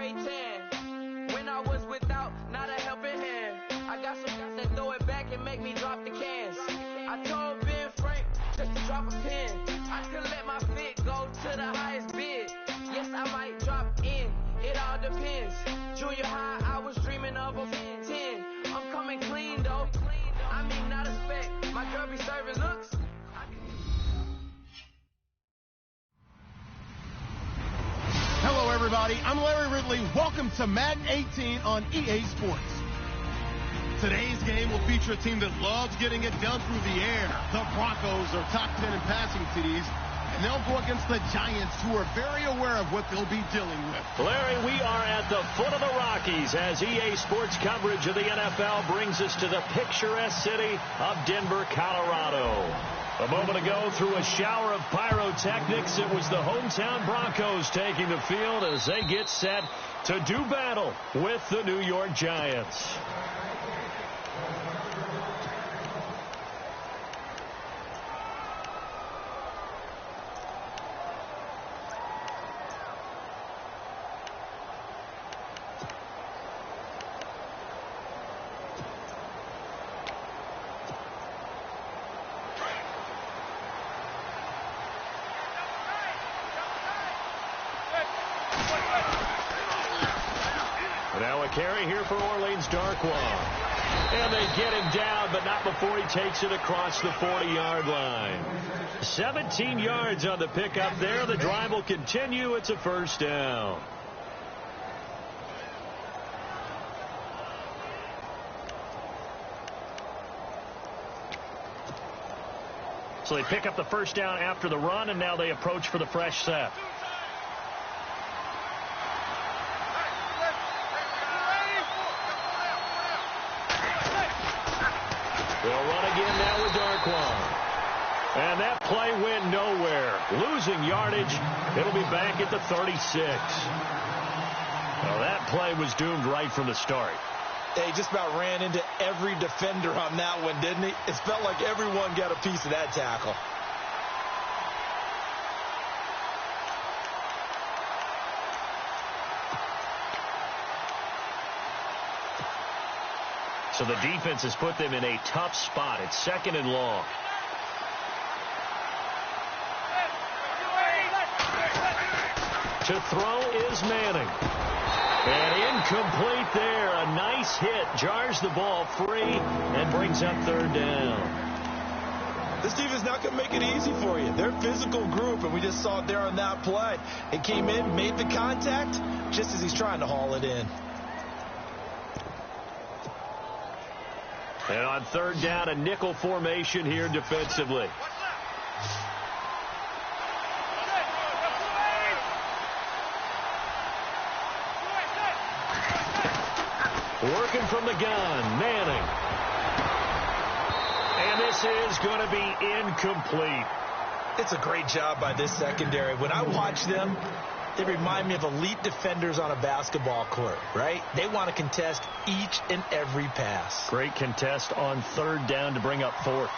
A10. When I was without, not a helping hand. I got some guys that throw it back and make me drop the cans. I told Ben Frank just to drop a pin. I could let my fit go to the highest bid. Yes, I might drop in. It all depends. Junior high, I was dreaming of a 10. I'm coming clean though. I mean, not a spec. My girl be serving looks. Hello, everybody. I'm Larry Ridley. Welcome to Madden 18 on EA Sports. Today's game will feature a team that loves getting it done through the air. The Broncos are top 10 in passing TDs, and they'll go against the Giants, who are very aware of what they'll be dealing with. Larry, we are at the foot of the Rockies as EA Sports coverage of the NFL brings us to the picturesque city of Denver, Colorado. A moment ago, through a shower of pyrotechnics, it was the hometown Broncos taking the field as they get set to do battle with the New York Giants. Now a carry here for Orleans Darkwa. And they get him down, but not before he takes it across the 40-yard line. 17 yards on the pickup there. The drive will continue. It's a first down. So they pick up the first down after the run, and now they approach for the fresh set. They'll run again now with Darkwa. And that play went nowhere. Losing yardage. It'll be back at the 36. Well, that play was doomed right from the start. He just about ran into every defender on that one, didn't he? It felt like everyone got a piece of that tackle. So the defense has put them in a tough spot. It's second and long. To throw is Manning. And incomplete there. A nice hit. Jars the ball free and brings up third down. This defense is not going to make it easy for you. They're a physical group, and we just saw it there on that play. It came in, made the contact, just as he's trying to haul it in. And on third down, a nickel formation here defensively. Working from the gun, Manning. And this is going to be incomplete. It's a great job by this secondary. When I watch them, they remind me of elite defenders on a basketball court, right? They want to contest each and every pass. Great contest on third down to bring up fourth.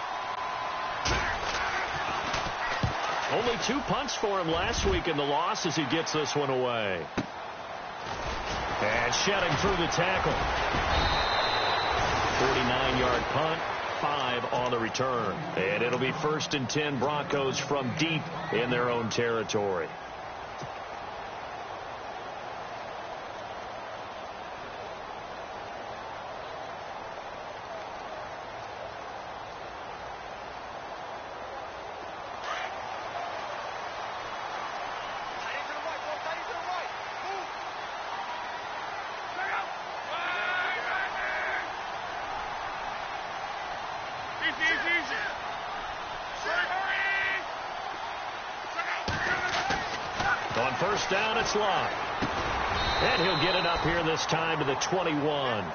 Only 2 punts for him last week in the loss as he gets this one away. And shedding through the tackle. 49-yard punt, 5 on the return. And it'll be 1st and 10 Broncos from deep in their own territory. On first down, it's Locke. And he'll get it up here this time to the 21.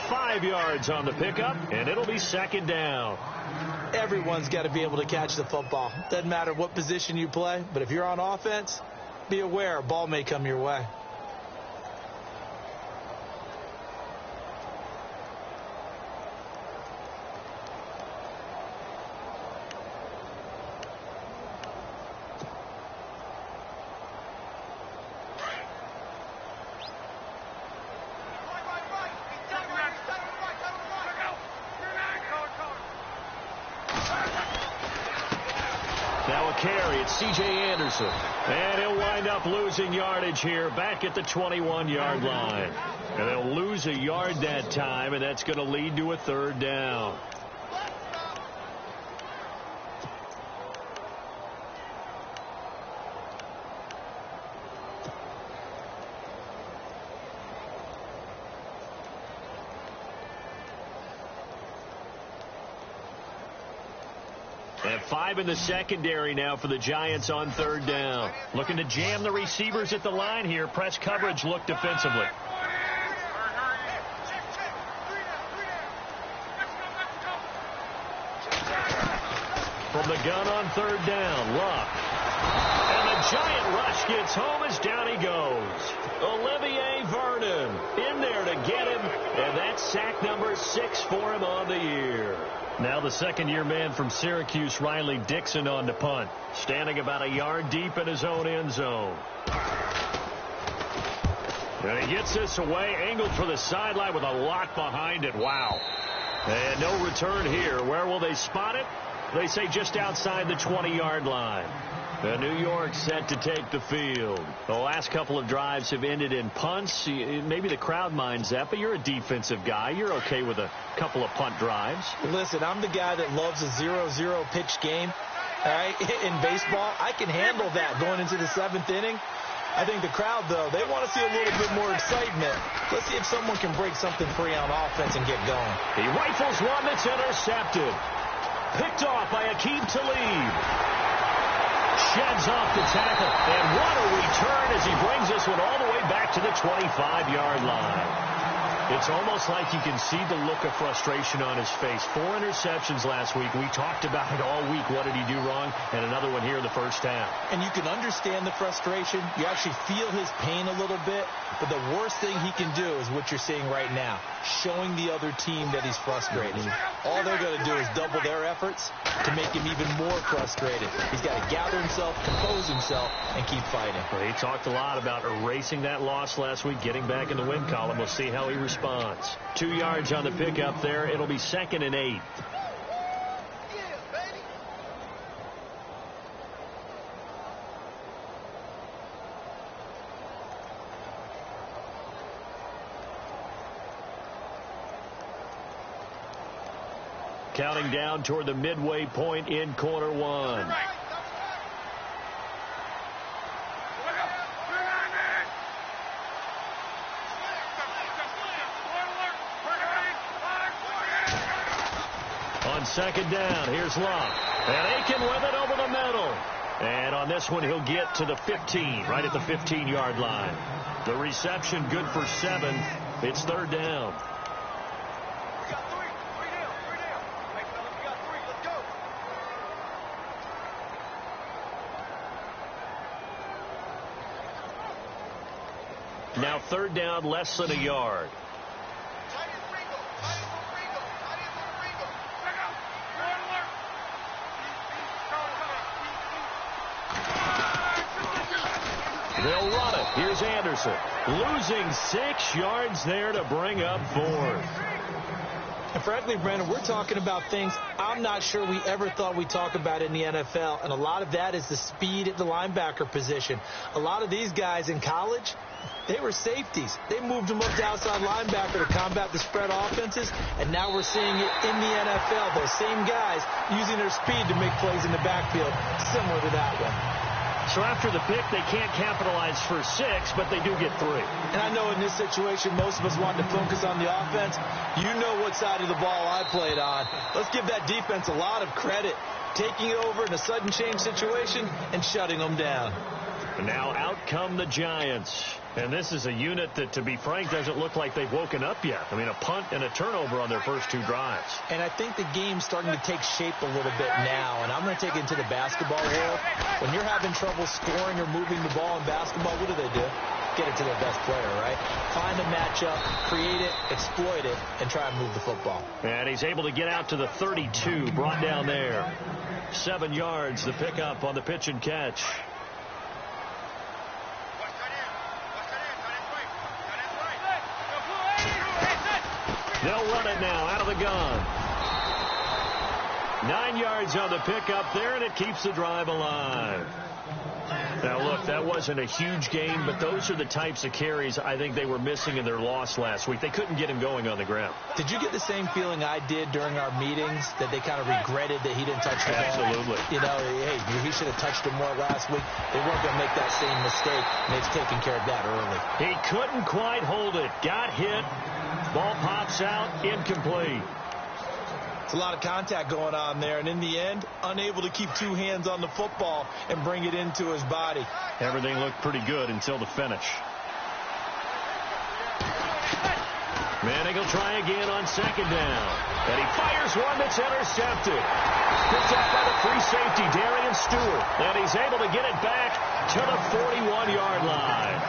5 yards on the pickup, and it'll be second down. Everyone's got to be able to catch the football. Doesn't matter what position you play, but if you're on offense, be aware a ball may come your way. carry. It's C.J. Anderson. And he'll wind up losing yardage here back at the 21-yard line. And they'll lose a yard that time, and that's going to lead to a third down. And 5 in the secondary now for the Giants on third down. Looking to jam the receivers at the line here. Press coverage look defensively. From the gun on third down, Luck. And the giant rush gets home as down he goes. Olivier Vernon in there to get him. And that's sack number 6 for him on the year. Now the second-year man from Syracuse, Riley Dixon, on to punt. Standing about a yard deep in his own end zone. And he gets this away, angled for the sideline with a lot behind it. Wow. And no return here. Where will they spot it? They say just outside the 20-yard line. New York set to take the field. The last couple of drives have ended in punts. Maybe the crowd minds that, but you're a defensive guy. You're okay with a couple of punt drives. Listen, I'm the guy that loves a 0-0 pitch game. All right, in baseball, I can handle that going into the 7th inning. I think the crowd, though, they want to see a little bit more excitement. Let's see if someone can break something free on offense and get going. He rifles one that's intercepted. Picked off by Aqib Talib. Sheds off the tackle. And what a return as he brings this one all the way back to the 25-yard line. It's almost like you can see the look of frustration on his face. 4 interceptions last week. We talked about it all week. What did he do wrong? And another one here in the first half. And you can understand the frustration. You actually feel his pain a little bit. But the worst thing he can do is what you're seeing right now, showing the other team that he's frustrated. All they're going to do is double their efforts to make him even more frustrated. He's got to gather himself, compose himself, and keep fighting. Well, he talked a lot about erasing that loss last week, getting back in the win column. We'll see how he responds. 2 yards on the pickup there. It'll be 2nd and 8. Counting down toward the midway point in quarter one. On second down, here's Luck. And Aiken with it over the middle. And on this one, he'll get to the 15, right at the 15-yard line. The reception good for 7. It's third down. Now third down, less than a yard. They'll run it. Here's Anderson. Losing 6 yards there to bring up 4th. And frankly, Brandon, we're talking about things I'm not sure we ever thought we'd talk about in the NFL. And a lot of that is the speed at the linebacker position. A lot of these guys in college, they were safeties. They moved them up to outside linebacker to combat the spread offenses. And now we're seeing it in the NFL. Those same guys using their speed to make plays in the backfield, similar to that one. So after the pick, they can't capitalize for 6, but they do get 3. And I know in this situation, most of us want to focus on the offense. You know what side of the ball I played on. Let's give that defense a lot of credit. Taking it over in a sudden change situation and shutting them down. And now out come the Giants. And this is a unit that, to be frank, doesn't look like they've woken up yet. I mean, a punt and a turnover on their first 2 drives. And I think the game's starting to take shape a little bit now. And I'm going to take it into the basketball world. When you're having trouble scoring or moving the ball in basketball, what do? Get it to their best player, right? Find a matchup, create it, exploit it, and try and move the football. And he's able to get out to the 32, brought down there. 7 yards, the pickup on the pitch and catch. They'll run it now out of the gun. 9 yards on the pickup there, and it keeps the drive alive. Now, look, that wasn't a huge gain, but those are the types of carries I think they were missing in their loss last week. They couldn't get him going on the ground. Did you get the same feeling I did during our meetings, that they kind of regretted that he didn't touch the ball? Absolutely. You know, hey, he should have touched it more last week. They weren't going to make that same mistake, and they've taken care of that early. He couldn't quite hold it. Got hit. Ball pops out. Incomplete. It's a lot of contact going on there, and in the end, unable to keep two hands on the football and bring it into his body. Everything looked pretty good until the finish. Manning will try again on second down. And he fires one that's intercepted. Picked off by the free safety, Darian Stewart. And he's able to get it back to the 41-yard line.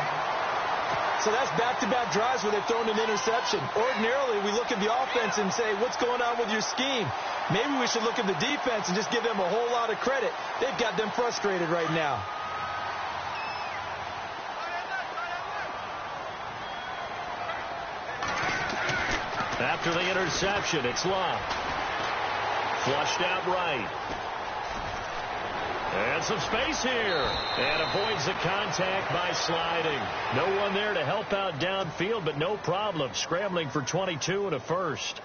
So that's back-to-back drives where they've thrown an interception. Ordinarily, we look at the offense and say, what's going on with your scheme? Maybe we should look at the defense and just give them a whole lot of credit. They've got them frustrated right now. After the interception, it's Love. Flushed out right. And some space here. And avoids the contact by sliding. No one there to help out downfield, but no problem. Scrambling for 22 and a first.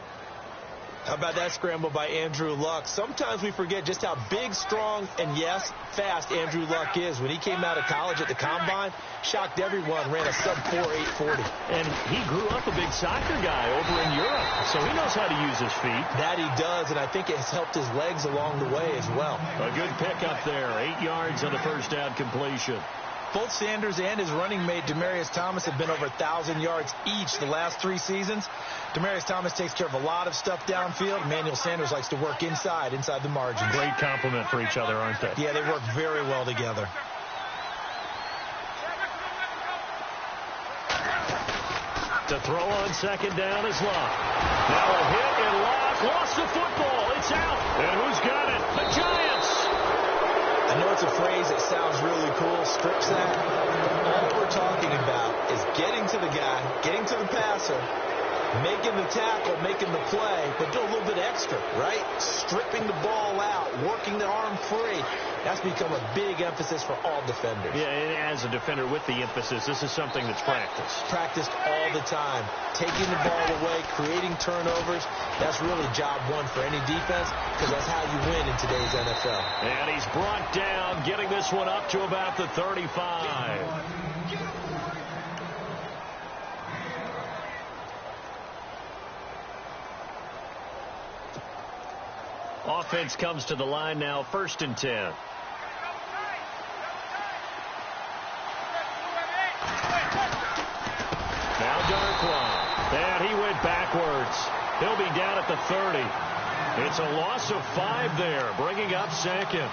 How about that scramble by Andrew Luck? Sometimes we forget just how big, strong, and, yes, fast Andrew Luck is. When he came out of college at the Combine, shocked everyone, ran a sub-4 840. And he grew up a big soccer guy over in Europe, so he knows how to use his feet. That he does, and I think it has helped his legs along the way as well. A good pickup there. 8 yards on the first down completion. Both Sanders and his running mate, Demaryius Thomas, have been over 1,000 yards each the last 3 seasons. Demaryius Thomas takes care of a lot of stuff downfield. Emmanuel Sanders likes to work inside the margins. Great compliment for each other, aren't they? Yeah, they work very well together. To throw on second down is Locke. Now a hit, and Locke lost the football. It's out. And who's got it? The Giants. I know it's a phrase that sounds really cool, strip sack. All we're talking about is getting to the guy, getting to the passer, making the tackle, making the play, but do a little bit extra, right? Stripping the ball out, working the arm free. That's become a big emphasis for all defenders. Yeah, and as a defender with the emphasis, this is something that's practiced. Practiced all the time. Taking the ball away, creating turnovers, that's really job one for any defense, because that's how you win in today's NFL. And he's brought down, getting this one up to about the 35. Offense comes to the line now, 1st and 10. Now Darkwa. And he went backwards. He'll be down at the 30. It's a loss of 5 there, bringing up second.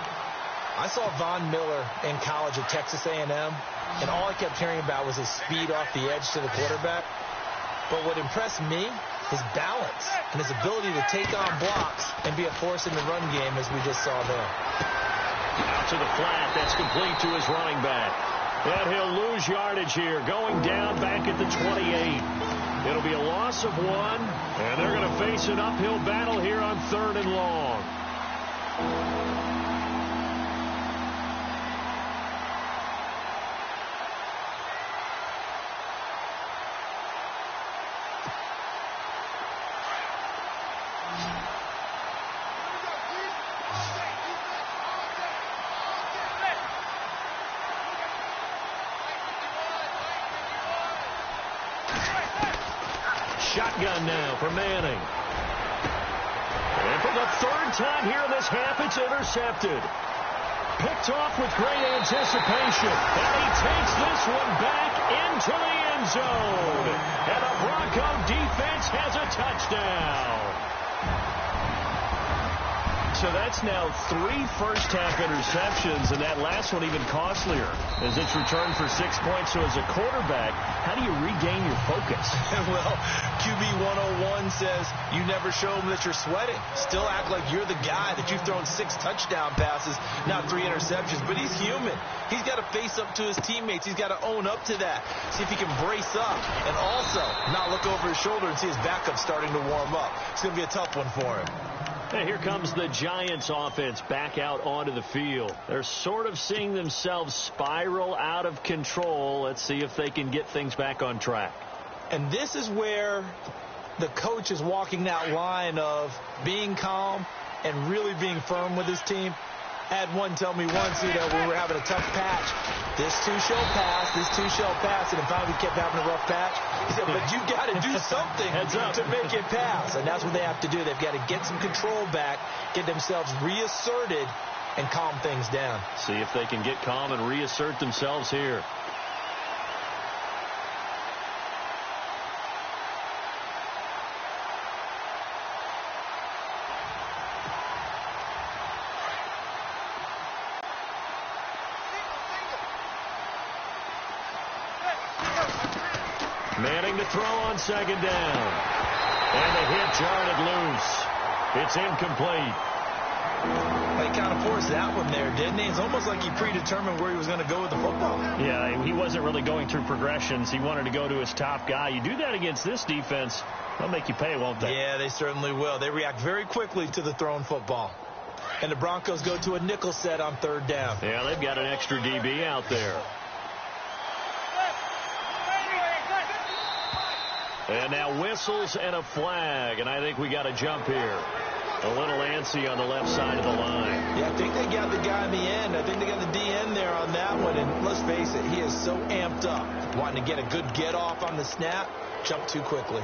I saw Von Miller in college at Texas A&M, and all I kept hearing about was his speed off the edge to the quarterback. But what impressed me, his balance and his ability to take on blocks and be a force in the run game, as we just saw there. Out to the flat. That's complete to his running back. And he'll lose yardage here, going down back at the 28. It'll be a loss of 1, and they're going to face an uphill battle here on 3rd and long. Shotgun now for Manning. And for the 3rd time here in this half, it's intercepted. Picked off with great anticipation. And he takes this one back into the end zone. And the Bronco defense has a touchdown. So that's now 3 first-half interceptions, and that last one even costlier as it's returned for 6 points. So as a quarterback, how do you regain your focus? Well, QB 101 says you never show them that you're sweating. Still act like you're the guy, that you've thrown 6 touchdown passes, not 3 interceptions. But he's human. He's got to face up to his teammates. He's got to own up to that. See if he can brace up and also not look over his shoulder and see his backup starting to warm up. It's going to be a tough one for him. And here comes the Giants offense back out onto the field. They're sort of seeing themselves spiral out of control. Let's see if they can get things back on track. And this is where the coach is walking that line of being calm and really being firm with his team. I had one tell me once, when we were having a tough patch, this too shall pass, and finally we kept having a rough patch. He said, but you got to do something to make it pass. And that's what they have to do. They've got to get some control back, get themselves reasserted, and calm things down. See if they can get calm and reassert themselves here. Manning to throw on second down. And the hit jarred loose. It's incomplete. He kind of forced that one there, didn't he? It's almost like he predetermined where he was going to go with the football. Yeah, he wasn't really going through progressions. He wanted to go to his top guy. You do that against this defense, they'll make you pay, won't they? Yeah, they certainly will. They react very quickly to the thrown football. And the Broncos go to a nickel set on third down. Yeah, they've got an extra DB out there. And now whistles and a flag, and I think we got a jump here. A little antsy on the left side of the line. Yeah, I think they got the guy in the end. I think they got the DN there on that one, and let's face it, he is so amped up, wanting to get a good get-off on the snap, jump too quickly.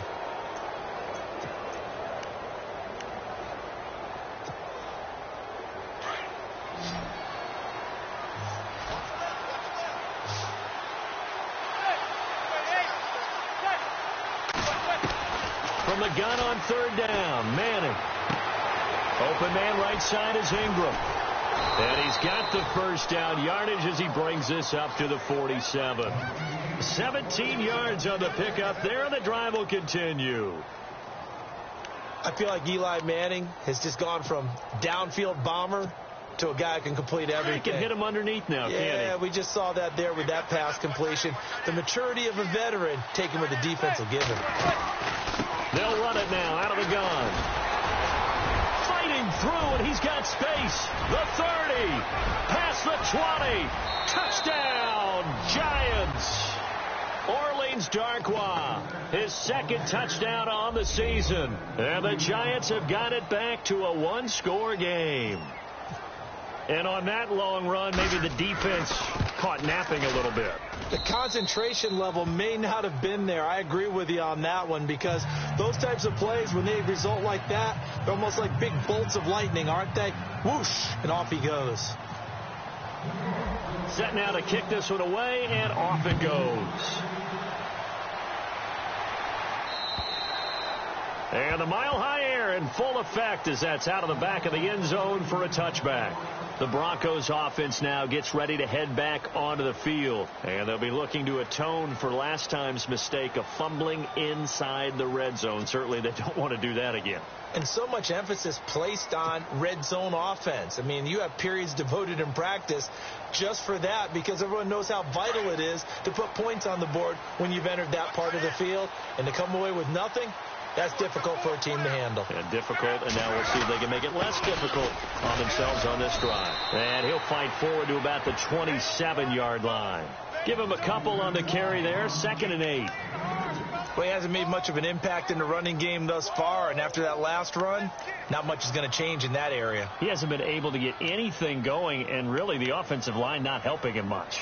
From the gun on third down, Manning. Open man right side is Ingram. And he's got the first down yardage as he brings this up to the 47. 17 yards on the pickup there, and the drive will continue. I feel like Eli Manning has just gone from downfield bomber to a guy who can complete everything. He can hit him underneath now, can't he? Yeah, we just saw that there with that pass completion. The maturity of a veteran taken with the defense will give him. They'll run it now out of the gun. Fighting through, and he's got space. The 30, past the 20. Touchdown, Giants. Orleans Darkwa, his second touchdown on the season. And the Giants have got it back to a one-score game. And on that long run, maybe the defense caught napping a little bit. The concentration level may not have been there. I agree with you on that one, because those types of plays, when they result like that, they're almost like big bolts of lightning, aren't they? Whoosh, and off he goes. Set now to kick this one away, and off it goes. And the mile-high air in full effect as that's out of the back of the end zone for a touchback. The Broncos offense now gets ready to head back onto the field. And they'll be looking to atone for last time's mistake of fumbling inside the red zone. Certainly they don't want to do that again. And so much emphasis placed on red zone offense. I mean, you have periods devoted in practice just for that, because everyone knows how vital it is to put points on the board when you've entered that part of the field. And to come away with nothing, that's difficult for a team to handle. And difficult, and now we'll see if they can make it less difficult on themselves on this drive. And he'll fight forward to about the 27-yard line. Give him a couple on the carry there, 2nd and 8. Well, he hasn't made much of an impact in the running game thus far, and after that last run, not much is going to change in that area. He hasn't been able to get anything going, and really the offensive line not helping him much.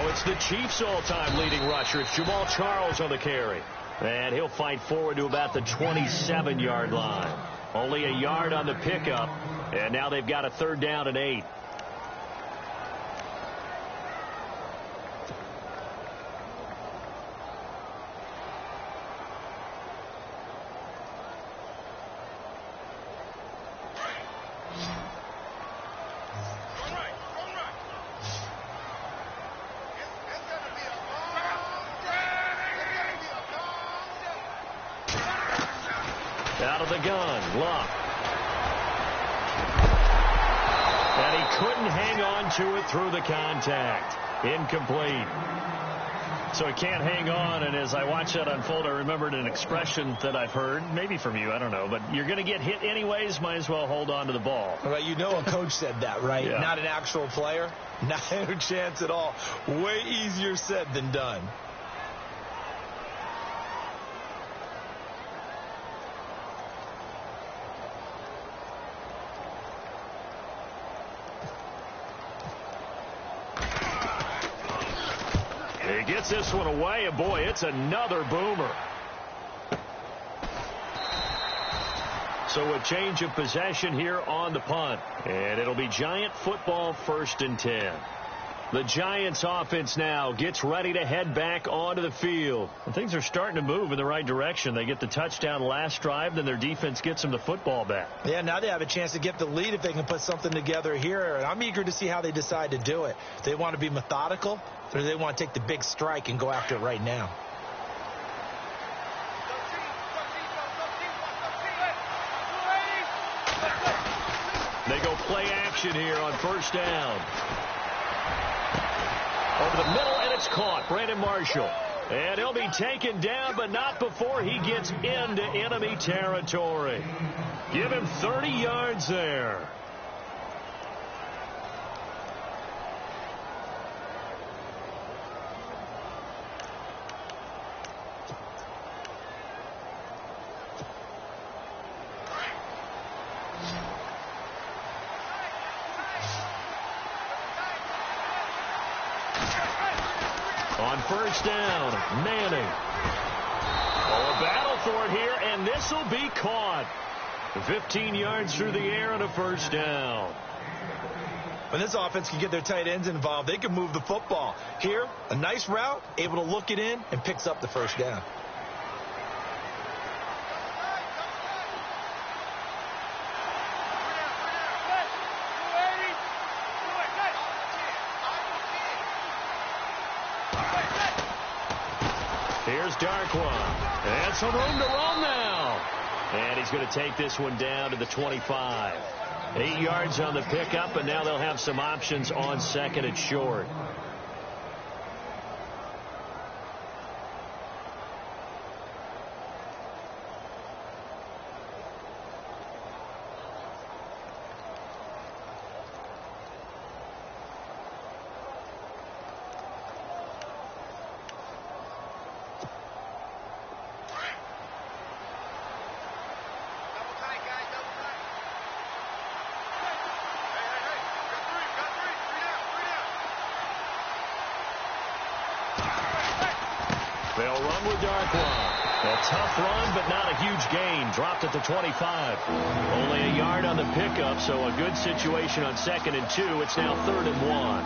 It's the Chiefs' all-time leading rusher. It's Jamal Charles on the carry. And he'll fight forward to about the 27-yard line. Only a yard on the pickup. And now they've got a 3rd down and 8. Out of the gun, Luck. And he couldn't hang on to it through the contact. Incomplete. So he can't hang on, and as I watched that unfold, I remembered an expression that I've heard, maybe from you, I don't know, but you're going to get hit anyways, might as well hold on to the ball. Well, you know a coach said that, right? Yeah. Not an actual player. Not a chance at all. Way easier said than done. He gets this one away, and boy, it's another boomer. So a change of possession here on the punt. And it'll be Giant football, 1st and 10. The Giants offense now gets ready to head back onto the field. And things are starting to move in the right direction. They get the touchdown last drive, then their defense gets them the football back. Yeah, now they have a chance to get the lead if they can put something together here. And I'm eager to see how they decide to do it. They want to be methodical, or do they want to take the big strike and go after it right now? They go play action here on 1st down. Over the middle, and it's caught. Brandon Marshall. And he'll be taken down, but not before he gets into enemy territory. Give him 30 yards there. On 1st down, Manning. Oh, a battle for it here, and this will be caught. 15 yards through the air on a 1st down. When this offense can get their tight ends involved, they can move the football. Here, a nice route, able to look it in, and picks up the 1st down. Here's Darkwa. And some room to roam now. And he's going to take this one down to the 25. 8 yards on the pickup, and now they'll have some options on 2nd and short. They'll run with Darkwa. A tough run, but not a huge gain. Dropped at the 25. Only a yard on the pickup, so a good situation on 2nd and 2. It's now 3rd and 1.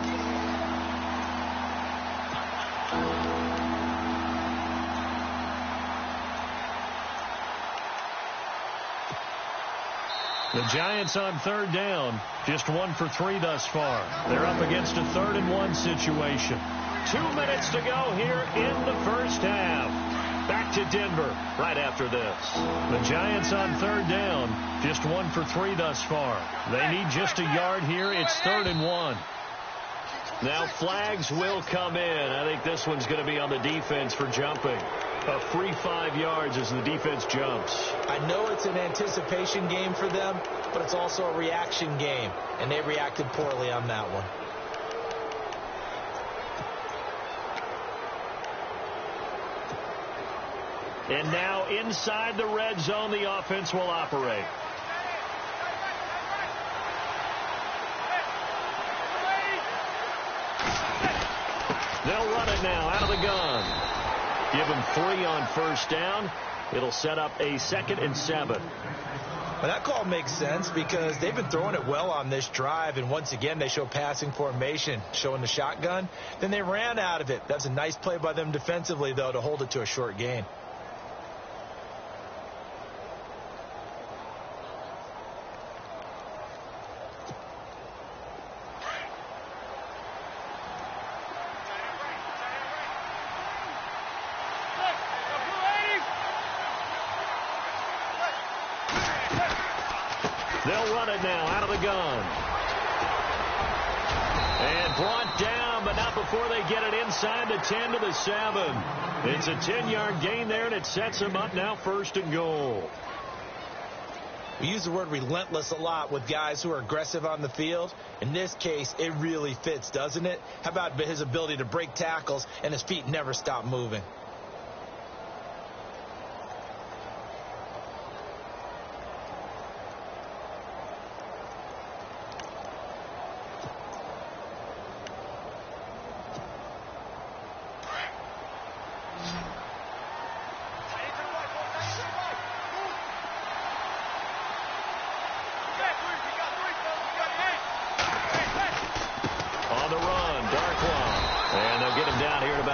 The Giants on 3rd down, just 1 for 3 thus far. They're up against a 3rd and 1 situation. 2 minutes to go here in the 1st half. Back to Denver right after this. The Giants on 3rd down, just 1 for 3 thus far. They need just a yard here. It's 3rd and 1. Now flags will come in. I think this one's going to be on the defense for jumping. A free 5 yards as the defense jumps. I know it's an anticipation game for them, but it's also a reaction game, and they reacted poorly on that one. And now inside the red zone, the offense will operate. They'll run it now out of the gun. Give them 3 on 1st down. It'll set up a 2nd and 7. Well, that call makes sense because they've been throwing it well on this drive, and once again they show passing formation, showing the shotgun. Then they ran out of it. That's a nice play by them defensively, though, to hold it to a short gain. They'll run it now out of the gun. And brought down, but not before they get it inside the 10 to the 7. It's a 10-yard gain there, and it sets them up now 1st and goal. We use the word relentless a lot with guys who are aggressive on the field. In this case, it really fits, doesn't it? How about his ability to break tackles and his feet never stop moving?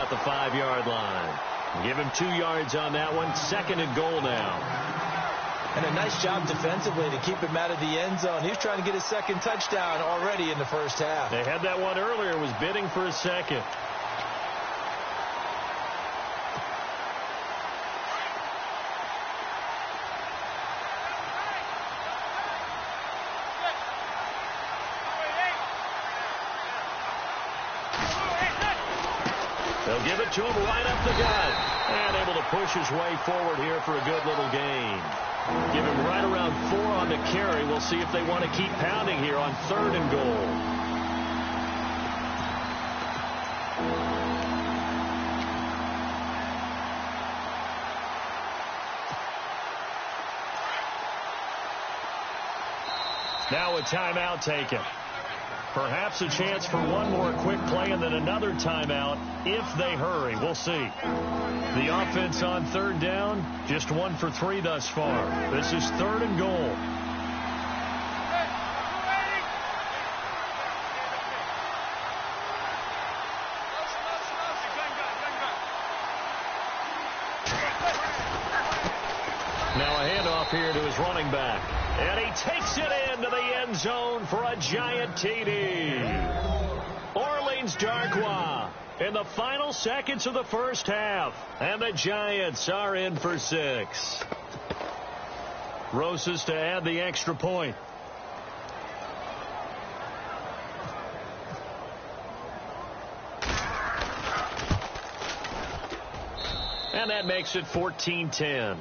The 5-yard line. Give him 2 yards on that one. 2nd and goal now. And a nice job defensively to keep him out of the end zone. He was trying to get his 2nd touchdown already in the 1st half. They had that one earlier, was bidding for a 2nd. They'll give it to him right up the gut. And able to push his way forward here for a good little gain. Give him right around 4 on the carry. We'll see if they want to keep pounding here on 3rd and goal. Now a timeout taken. Perhaps a chance for one more quick play and then another timeout if they hurry. We'll see. The offense on 3rd down, just 1 for 3 thus far. This is 3rd and goal. Now a handoff here to his running back. And he takes it into the end zone for a giant TD. Orleans Darkwa in the final seconds of the 1st half. And the Giants are in for 6. Rosas to add the extra point. And that makes it 14-10.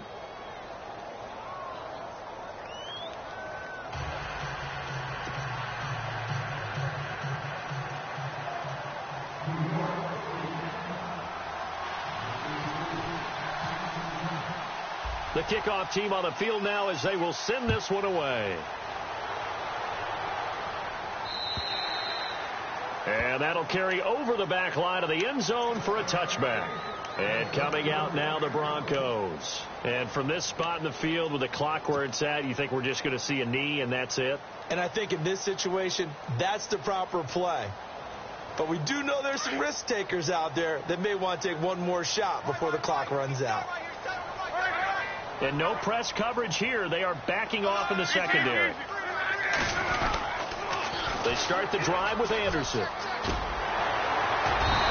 The kickoff team on the field now as they will send this one away. And that'll carry over the back line of the end zone for a touchback. And coming out now, the Broncos. And from this spot in the field with the clock where it's at, you think we're just going to see a knee and that's it? And I think in this situation, that's the proper play. But we do know there's some risk takers out there that may want to take one more shot before the clock runs out. And no press coverage here. They are backing off in the secondary. They start the drive with Anderson.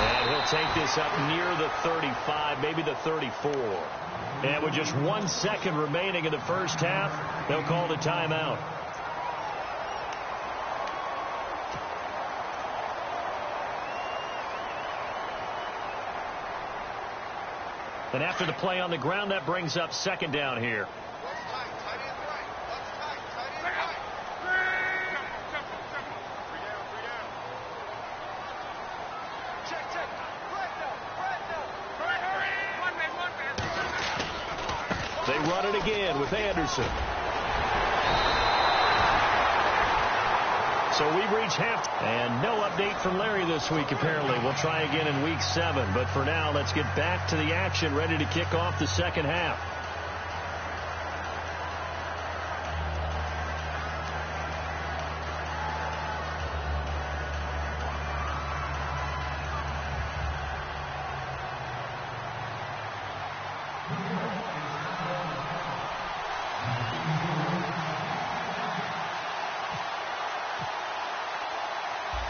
And he'll take this up near the 35, maybe the 34. And with just 1 second remaining in the 1st half, they'll call the timeout. And after the play on the ground, that brings up 2nd down here. They run it again with Anderson. So we've reached half. And no update from Larry this week, apparently. We'll try again in week 7. But for now, let's get back to the action, ready to kick off the 2nd half.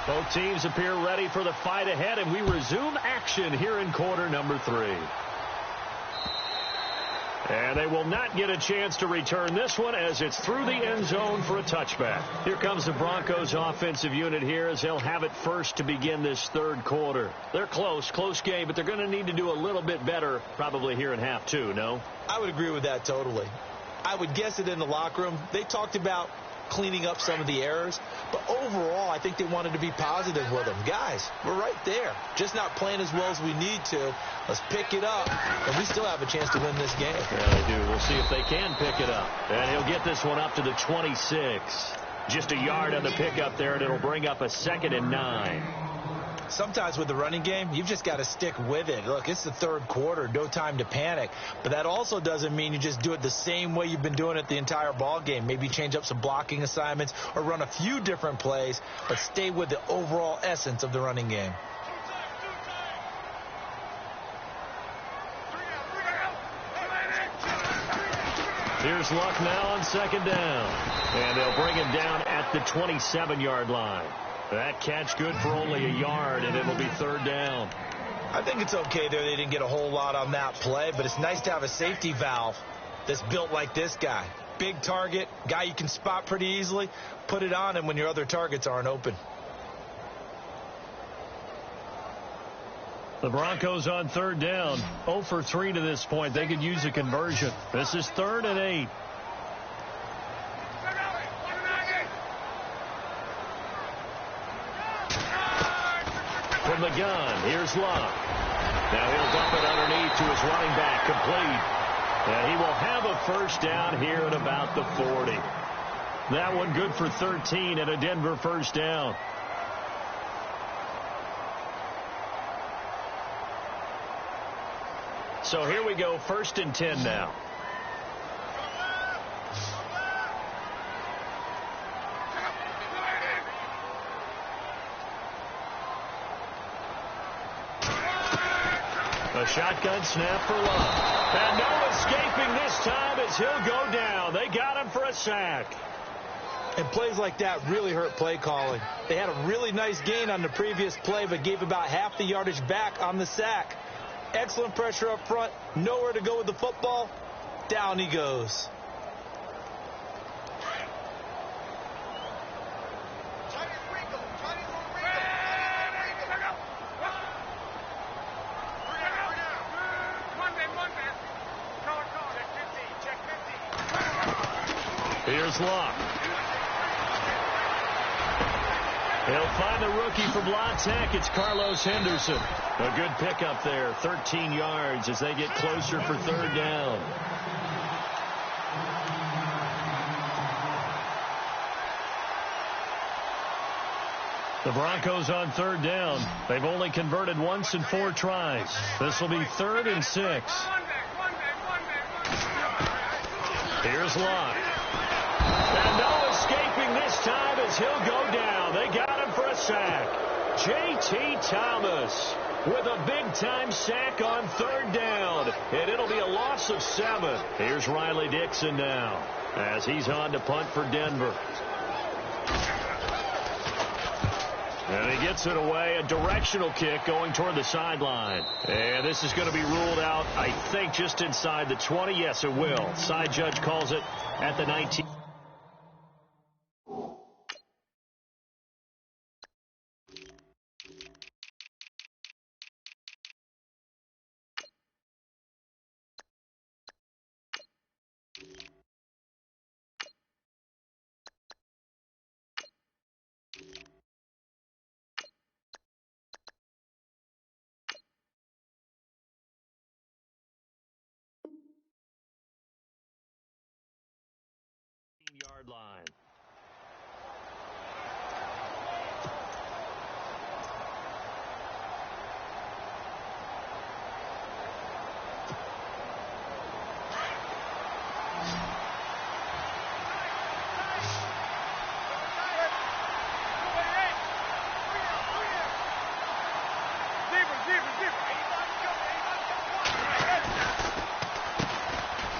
Both teams appear ready for the fight ahead, and we resume action here in quarter number 3. And they will not get a chance to return this one as it's through the end zone for a touchback. Here comes the Broncos offensive unit here as they'll have it first to begin this third quarter. They're close game, but they're going to need to do a little bit better probably here in half two, no? I would agree with that totally. I would guess it in the locker room. They talked about cleaning up some of the errors, but overall I think they wanted to be positive with them. Guys, we're right there, just not playing as well as we need to. Let's pick it up, and we still have a chance to win this game. Yeah, they do. We'll see if they can pick it up. And he'll get this one up to the 26. Just a yard on the pickup there, and it'll bring up a 2nd and 9. Sometimes with the running game, you've just got to stick with it. Look, it's the third quarter, no time to panic. But that also doesn't mean you just do it the same way you've been doing it the entire ball game. Maybe change up some blocking assignments or run a few different plays, but stay with the overall essence of the running game. Here's Luck now on 2nd down. And they'll bring him down at the 27-yard line. That catch good for only a yard, and it'll be 3rd down. I think it's okay there. They didn't get a whole lot on that play, but it's nice to have a safety valve that's built like this guy. Big target, guy you can spot pretty easily. Put it on him when your other targets aren't open. The Broncos on 3rd down. 0 for 3 to this point. They could use a conversion. This is 3rd and 8. From the gun, here's Luck. Now he'll dump it underneath to his running back, complete. And he will have a 1st down here at about the 40. That one good for 13 and a Denver 1st down. So here we go, 1st and 10 now. A shotgun snap for Luck. And no escaping this time as he'll go down. They got him for a sack. And plays like that really hurt play calling. They had a really nice gain on the previous play, but gave about half the yardage back on the sack. Excellent pressure up front. Nowhere to go with the football. Down he goes. Here's Luck. He'll find the rookie from La Tech. It's Carlos Henderson. A good pickup there. 13 yards as they get closer for 3rd down. The Broncos on 3rd down. They've only converted once in 4 tries. This will be 3rd and 6. Here's Luck. And no escaping this time as he'll go down. They got him for a sack. J.T. Thomas with a big-time sack on 3rd down. And it'll be a loss of 7. Here's Riley Dixon now as he's on to punt for Denver. And he gets it away. A directional kick going toward the sideline. And this is going to be ruled out, I think, just inside the 20. Yes, it will. Side judge calls it at the 19. Yard line.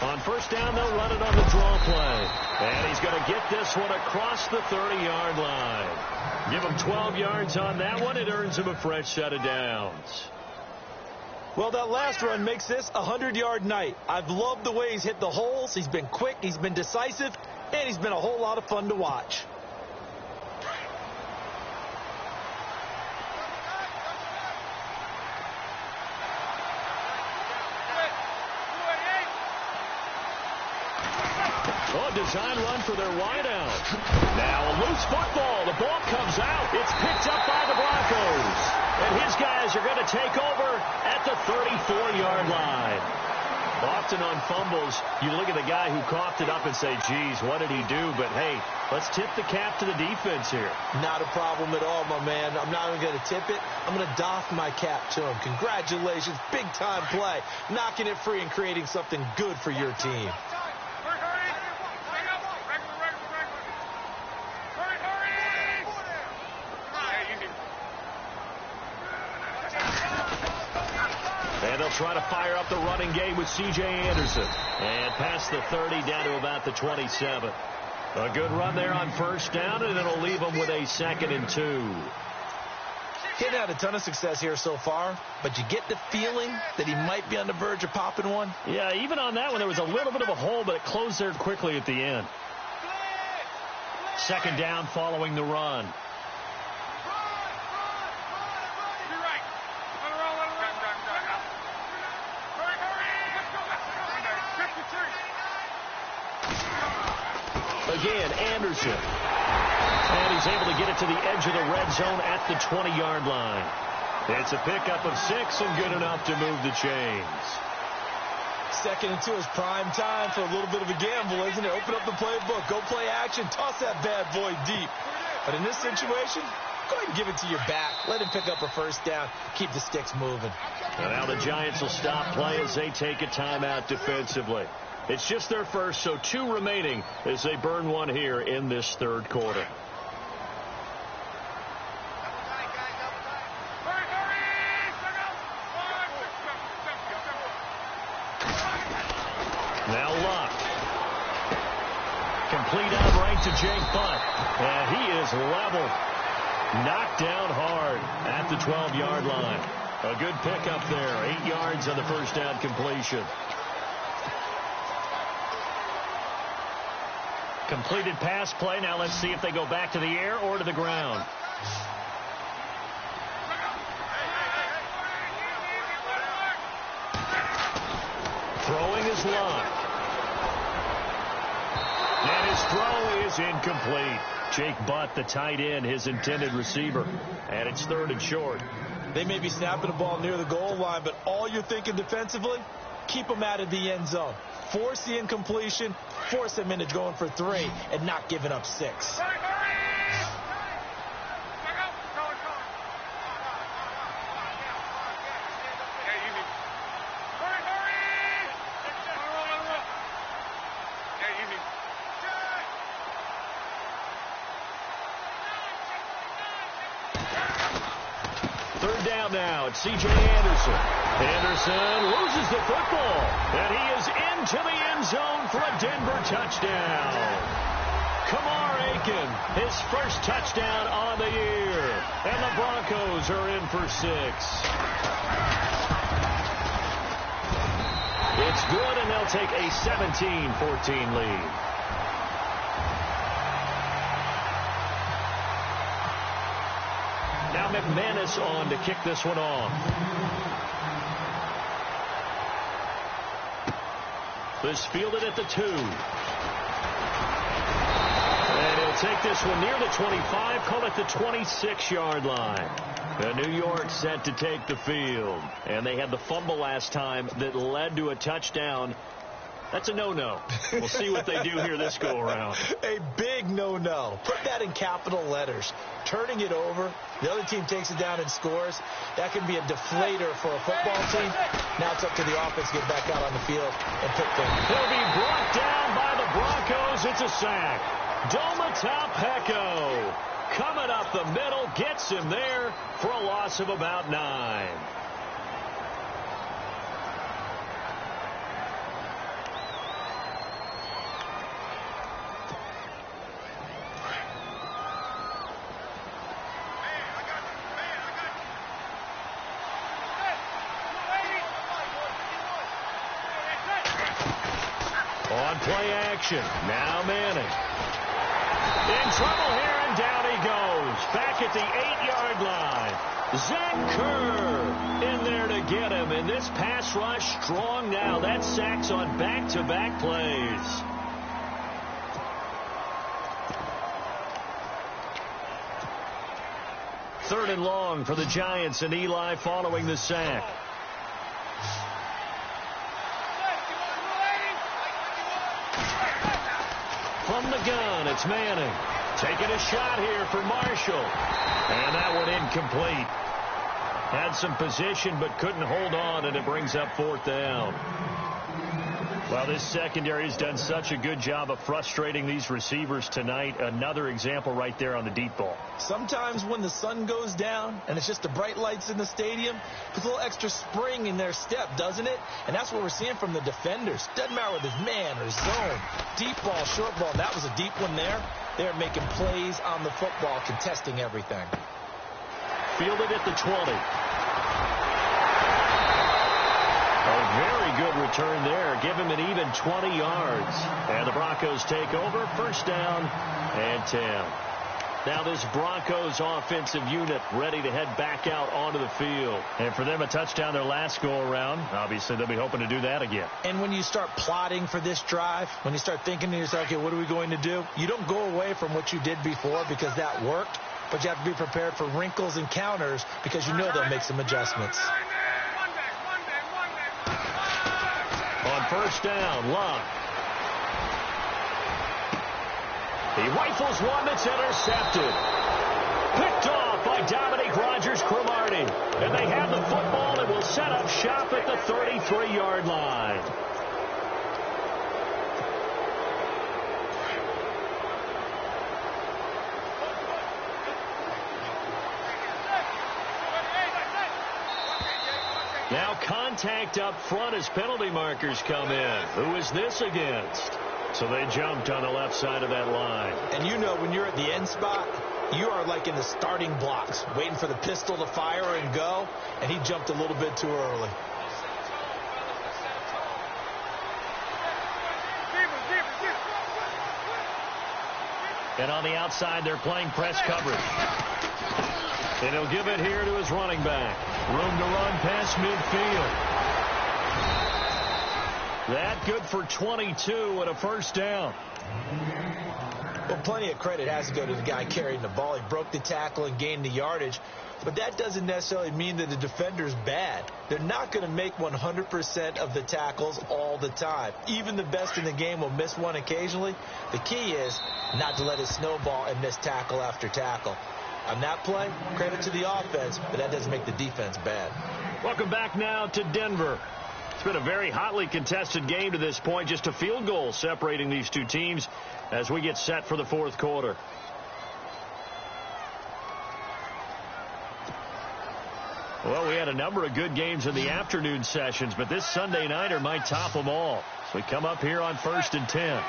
On 1st down, they'll run it on the draw play. And he's going to get this one across the 30-yard line. Give him 12 yards on that one. It earns him a fresh set of downs. Well, that last run makes this a 100-yard night. I've loved the way he's hit the holes. He's been quick, he's been decisive, and he's been a whole lot of fun to watch. Oh, design run for their wideout. Now a loose football. The ball comes out. It's picked up by the Broncos. And his guys are going to take over at the 34-yard line. Often on fumbles, you look at the guy who coughed it up and say, geez, what did he do? But, hey, let's tip the cap to the defense here. Not a problem at all, my man. I'm not even going to tip it. I'm going to doff my cap to him. Congratulations. Big-time play. Knocking it free and creating something good for your team. And they'll try to fire up the running game with C.J. Anderson. And past the 30 down to about the 27. A good run there on first down, and it'll leave them with a 2nd and 2. He hadn't had a ton of success here so far, but you get the feeling that he might be on the verge of popping one. Yeah, even on that one, there was a little bit of a hole, but it closed there quickly at the end. 2nd down following the run. Again, Anderson. And he's able to get it to the edge of the red zone at the 20-yard line. It's a pickup of 6 and good enough to move the chains. 2nd and 2 is prime time for a little bit of a gamble, isn't it? Open up the playbook. Go play action. Toss that bad boy deep. But in this situation, go ahead and give it to your back. Let him pick up a first down. Keep the sticks moving. And now the Giants will stop play as they take a timeout defensively. It's just their first, so 2 remaining as they burn one here in this 3rd quarter. Now Luck. Complete outright to Jake Butt. And he is leveled. Knocked down hard at the 12-yard line. A good pickup there. 8 yards on the first down completion. Completed pass play. Now let's see if they go back to the air or to the ground. Throwing is Luck. And his throw is incomplete. Jake Butt, the tight end, his intended receiver. And it's 3rd and short. They may be snapping the ball near the goal line, but all you're thinking defensively, keep them out of the end zone. Force the incompletion, force them into going for 3, and not giving up 6. Now it's C.J. Anderson. Anderson loses the football, and he is into the end zone for a Denver touchdown. Kamar Aiken, his first touchdown on the year, and the Broncos are in for 6. It's good, and they'll take a 17-14 lead. Now McManus on to kick this one off. This fielded at the 2. And he'll take this one near the 25, call it the 26-yard line. New York set to take the field. And they had the fumble last time that led to a touchdown. That's a no-no. We'll see what they do here this go-around. A big no-no. Put that in capital letters. Turning it over, the other team takes it down and scores. That can be a deflator for a football team. Now it's up to the offense to get back out on the field and pick things. He'll be brought down by the Broncos. It's a sack. Domata Peko coming up the middle, gets him there for a loss of about 9. On play action. Now Manning. In trouble here, and down he goes. Back at the 8-yard line. Zach Kerr in there to get him. And this pass rush strong now. That's sacks on back-to-back plays. Third and long for the Giants, and Eli following the sack. From the gun, it's Manning. Taking a shot here for Marshall. And that one incomplete. Had some position but couldn't hold on, and it brings up fourth down. Well, this secondary has done such a good job of frustrating these receivers tonight. Another example right there on the deep ball. Sometimes when the sun goes down and it's just the bright lights in the stadium, puts a little extra spring in their step, doesn't it? And that's what we're seeing from the defenders. Doesn't matter whether it's man or zone, deep ball, short ball. That was a deep one there. They're making plays on the football, contesting everything. Fielded at the 20. A very good return there. Give him an even 20 yards. And the Broncos take over. First down and 10. Now this Broncos offensive unit ready to head back out onto the field. And for them, a touchdown their last go-around. Obviously, they'll be hoping to do that again. And when you start plotting for this drive, when you start thinking to yourself, okay, what are we going to do? You don't go away from what you did before because that worked. But you have to be prepared for wrinkles and counters because you know they'll make some adjustments. On first down, Love. He rifles one that's intercepted. Picked off by Dominique Rodgers-Cromartie. And they have the football and will set up shop at the 33-yard line. Now contact up front as penalty markers come in. Who is this against? So they jumped on the left side of that line. And you know when you're at the end spot, you are like in the starting blocks, waiting for the pistol to fire and go, and he jumped a little bit too early. And on the outside, they're playing press coverage. And he'll give it here to his running back. Room to run past midfield. That good for 22 and a first down. Well, plenty of credit has to go to the guy carrying the ball. He broke the tackle and gained the yardage. But that doesn't necessarily mean that the defender's bad. They're not going to make 100% of the tackles all the time. Even the best in the game will miss one occasionally. The key is not to let it snowball and miss tackle after tackle. On that play, credit to the offense, but that doesn't make the defense bad. Welcome back now to Denver. It's been a very hotly contested game to this point. Just a field goal separating these two teams as we get set for the fourth quarter. Well, we had a number of good games in the afternoon sessions, but this Sunday nighter might top them all. So we come up here on 1st and 10.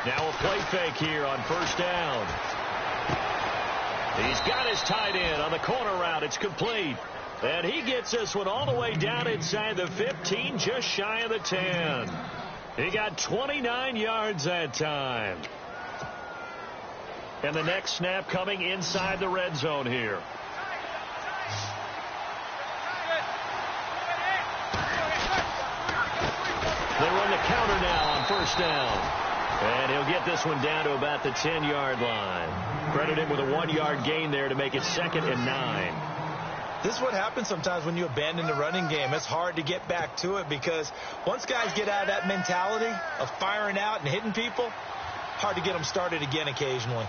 Now a play fake here on first down. He's got his tight end on the corner route. It's complete. And he gets this one all the way down inside the 15, just shy of the 10. He got 29 yards that time. And the next snap coming inside the red zone here. They run the counter now on first down. And he'll get this one down to about the 10-yard line. Credit him with a 1-yard gain there to make it 2nd and 9. This is what happens sometimes when you abandon the running game. It's hard to get back to it because once guys get out of that mentality of firing out and hitting people, hard to get them started again occasionally.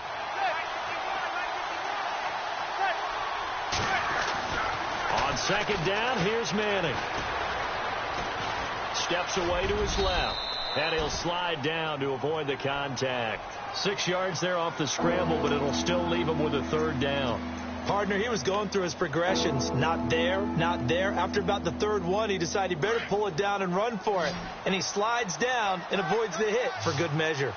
On second down, here's Manning. Steps away to his left. And he'll slide down to avoid the contact. 6 yards there off the scramble, but it'll still leave him with a third down. Partner, he was going through his progressions. Not there, not there. After about the third one, he decided he better pull it down and run for it. And he slides down and avoids the hit for good measure.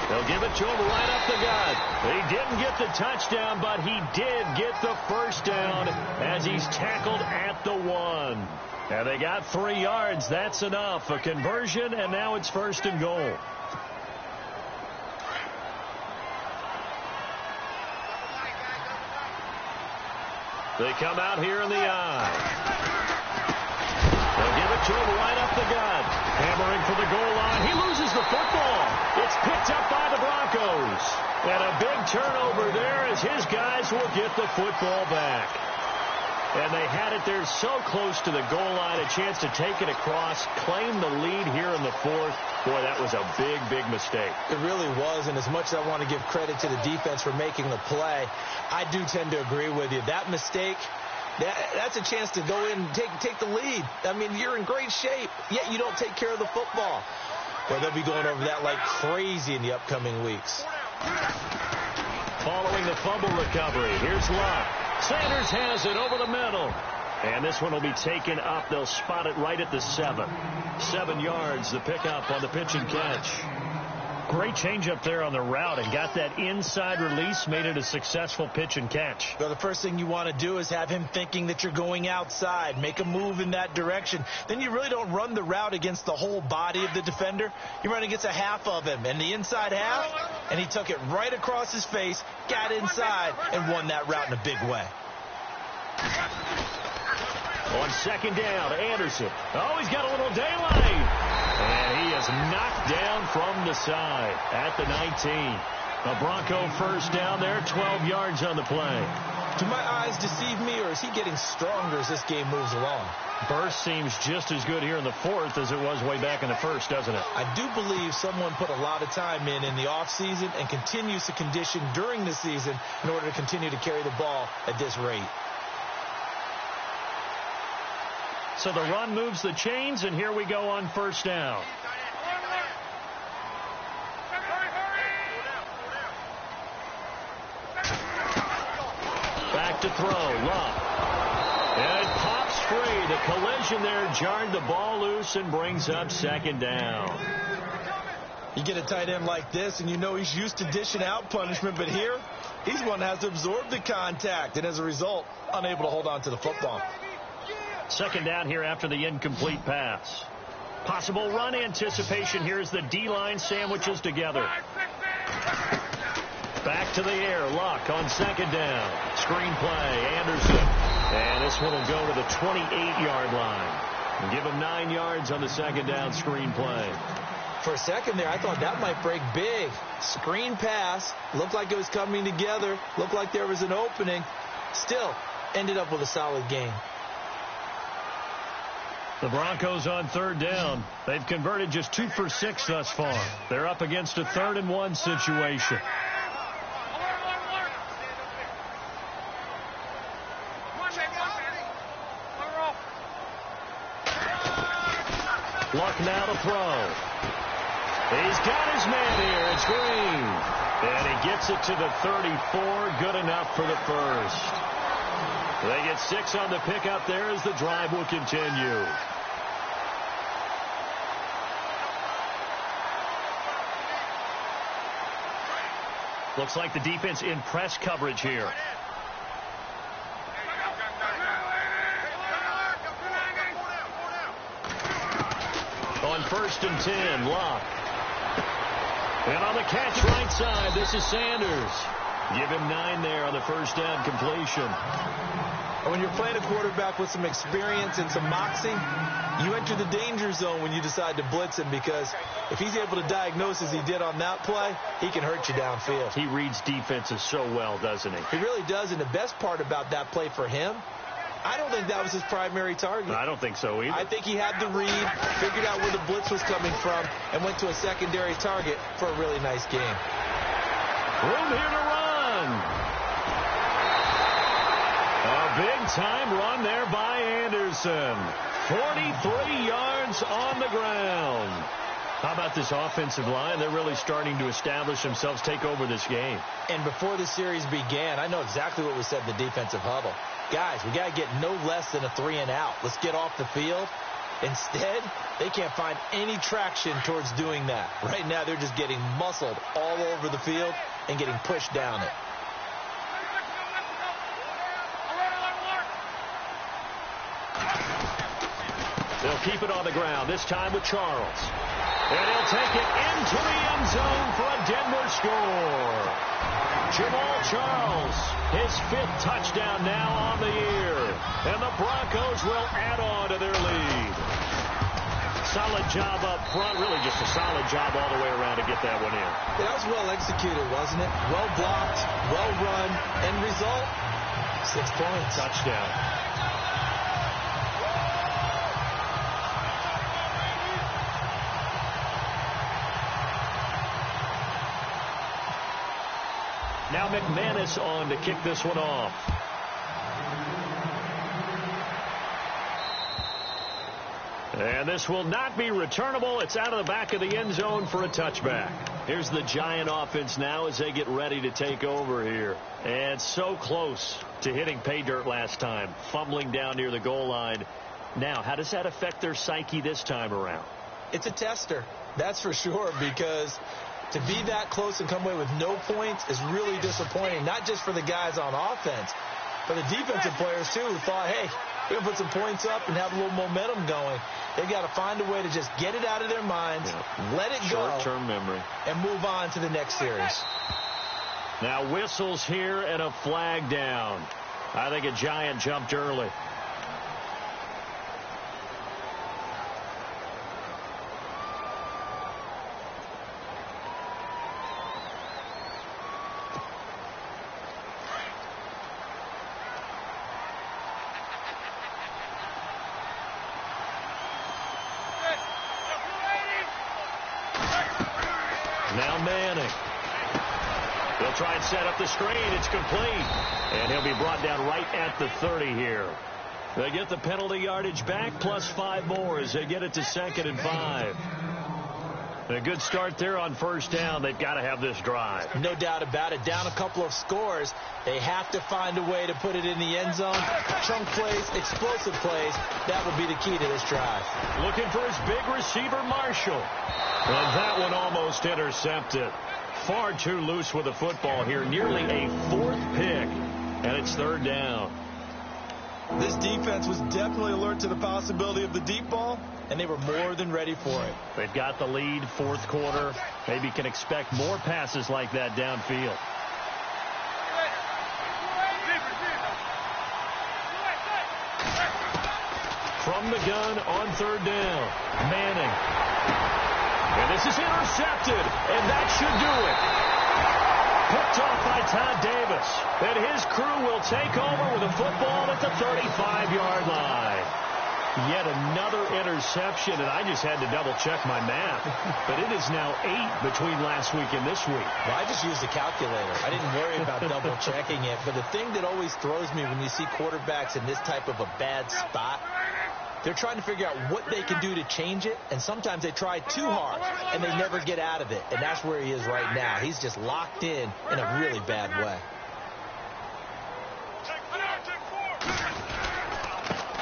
They'll give it to him right up the gut. He didn't get the touchdown, but he did get the first down as he's tackled at the 1. And they got 3 yards. That's enough. A conversion, and now it's 1st and goal. They come out here in the eye. They'll give it to him right up the gut. Hammering for the goal line. He loses the football. It's picked up by the Broncos. And a big turnover there as his guys will get the football back. And they had it there so close to the goal line, a chance to take it across, claim the lead here in the 4th. Boy, that was a big, big mistake. It really was, and as much as I want to give credit to the defense for making the play, I do tend to agree with you. That mistake, that's a chance to go in and take the lead. I mean, you're in great shape, yet you don't take care of the football. Well, they'll be going over that like crazy in the upcoming weeks. Following the fumble recovery, here's Luck. Sanders has it over the middle. And this one will be taken up. They'll spot it right at the 7. 7 yards, the pickup on the pitch and catch. Great change up there on the route and got that inside release, made it a successful pitch and catch. Well, the first thing you want to do is have him thinking that you're going outside, make a move in that direction. Then you really don't run the route against the whole body of the defender. You run against a half of him, and the inside half, and he took it right across his face, got inside, and won that route in a big way. On 2nd down, Anderson. Oh, he's got a little daylight. And he is knocked down from the side at the 19. A Bronco 1st down there, 12 yards on the play. Do my eyes deceive me, or is he getting stronger as this game moves along? Burst seems just as good here in the 4th as it was way back in the 1st, doesn't it? I do believe someone put a lot of time in the offseason and continues to condition during the season in order to continue to carry the ball at this rate. So the run moves the chains, and here we go on 1st down. Back to throw, Luck. And it pops free. The collision there jarred the ball loose and brings up 2nd down. You get a tight end like this, and you know he's used to dishing out punishment, but here, he's one that has to absorb the contact, and as a result, unable to hold on to the football. 2nd down here after the incomplete pass. Possible run anticipation here as the D-line sandwiches together. Back to the air. Luck on 2nd down. Screen play. Anderson. And this one will go to the 28-yard line. And give him 9 yards on the 2nd down screen play. For a second there, I thought that might break big. Screen pass. Looked like it was coming together. Looked like there was an opening. Still, ended up with a solid game. The Broncos on 3rd down. They've converted just 2 for 6 thus far. They're up against a 3rd and 1 situation. Luck now to throw. He's got his man here. It's Green. And he gets it to the 34. Good enough for the 1st. They get 6 on the pickup there as the drive will continue. Looks like the defense in press coverage here. On 1st and 10, Luck. And on the catch right side, this is Sanders. Give him 9 there on the 1st down completion. When you're playing a quarterback with some experience and some moxie, you enter the danger zone when you decide to blitz him, because if he's able to diagnose as he did on that play, he can hurt you downfield. He reads defenses so well, doesn't he? He really does, and the best part about that play for him, I don't think that was his primary target. I don't think so either. I think he had the read, figured out where the blitz was coming from, and went to a secondary target for a really nice game. Room here to run. A big-time run there by Anderson. 43 yards on the ground. How about this offensive line? They're really starting to establish themselves, take over this game. And before the series began, I know exactly what was said in the defensive huddle. Guys, we got to get no less than a 3 and out. Let's get off the field Instead, they can't find any traction towards doing that. Right now, they're just getting muscled all over the field and getting pushed down it. They'll keep it on the ground, this time with Charles. And he'll take it into the end zone for a Denver score. Jamal Charles, his 5th touchdown now on the year. And the Broncos will add on to their lead. Solid job up front, really just a solid job all the way around to get that one in. That was well executed, wasn't it? Well blocked, well run, end result, 6 points. Touchdown. Now McManus on to kick this one off. And this will not be returnable. It's out of the back of the end zone for a touchback. Here's the Giant offense now as they get ready to take over here. And so close to hitting pay dirt last time, fumbling down near the goal line. Now, how does that affect their psyche this time around? It's a tester, that's for sure, because to be that close and come away with no points is really disappointing, not just for the guys on offense, but the defensive players, too, who thought, hey, we're going to put some points up and have a little momentum going. They've got to find a way to just get it out of their minds, let it go, short-term memory, and move on to the next series. Now whistles here and a flag down. I think a Giant jumped early. Now Manning. They'll try and set up the screen. It's complete. And he'll be brought down right at the 30 here. They get the penalty yardage back, plus 5 more as they get it to 2nd and 5. A good start there on first down. They've got to have this drive. No doubt about it. Down a couple of scores. They have to find a way to put it in the end zone. Chunk plays, explosive plays. That will be the key to this drive. Looking for his big receiver, Marshall. And that one almost intercepted. Far too loose with the football here. Nearly a 4th pick. And it's 3rd down. This defense was definitely alert to the possibility of the deep ball, and they were more than ready for it. They've got the lead, 4th quarter. Maybe can expect more passes like that downfield. From the gun on 3rd down, Manning. And this is intercepted, and that should do it. Picked off by Todd Davis. And his crew will take over with a football at the 35-yard line. Yet another interception, and I just had to double-check my math. But it is now 8 between last week and this week. Well, I just used a calculator. I didn't worry about double-checking it. But the thing that always throws me when you see quarterbacks in this type of a bad spot, they're trying to figure out what they can do to change it, and sometimes they try too hard, and they never get out of it. And that's where he is right now. He's just locked in a really bad way.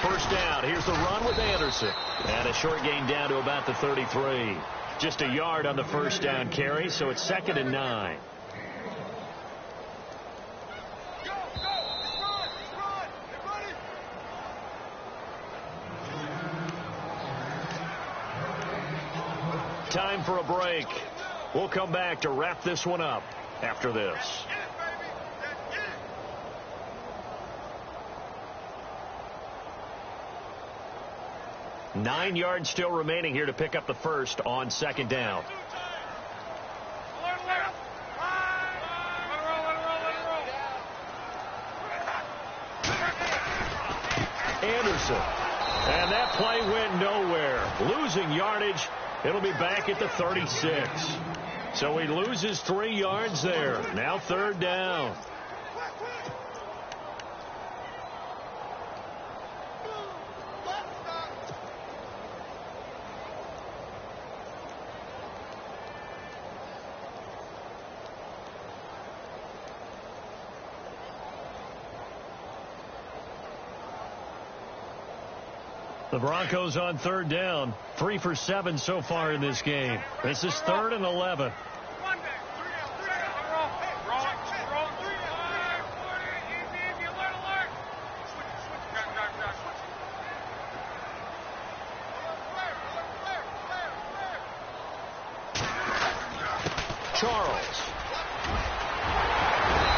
First down. Here's the run with Anderson. And a short gain down to about the 33. Just a yard on the first down carry, so it's 2nd and 9. Time for a break. We'll come back to wrap this one up after this. Nine yards still remaining here to pick up the first on 2nd down. Anderson. And that play went nowhere. Losing yardage. It'll be back at the 36. So he loses 3 yards there. Now 3rd down. The Broncos on third down. 3 for 7 so far in this game. This is 3rd and 11. Charles.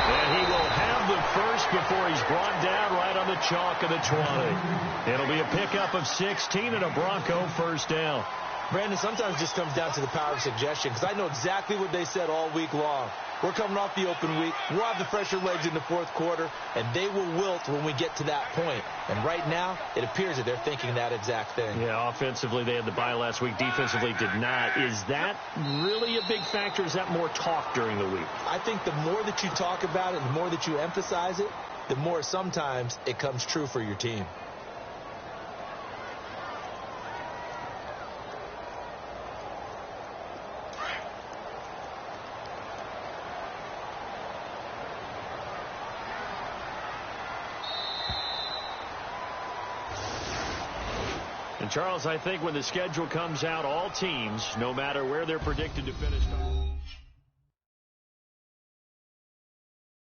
And he will have the first before he's brought down right on the chalk of the 20. It'll be a pickup of 16 and a Bronco first down. Brandon, sometimes it just comes down to the power of suggestion, because I know exactly what they said all week long. We're coming off the open week. We'll have the fresher legs in the fourth quarter, and they will wilt when we get to that point. And right now, it appears that they're thinking that exact thing. Yeah, offensively, they had the bye last week. Defensively, did not. Is that really a big factor? Is that more talk during the week? I think the more that you talk about it, the more that you emphasize it, the more sometimes it comes true for your team. And Charles, I think when the schedule comes out, all teams, no matter where they're predicted to finish.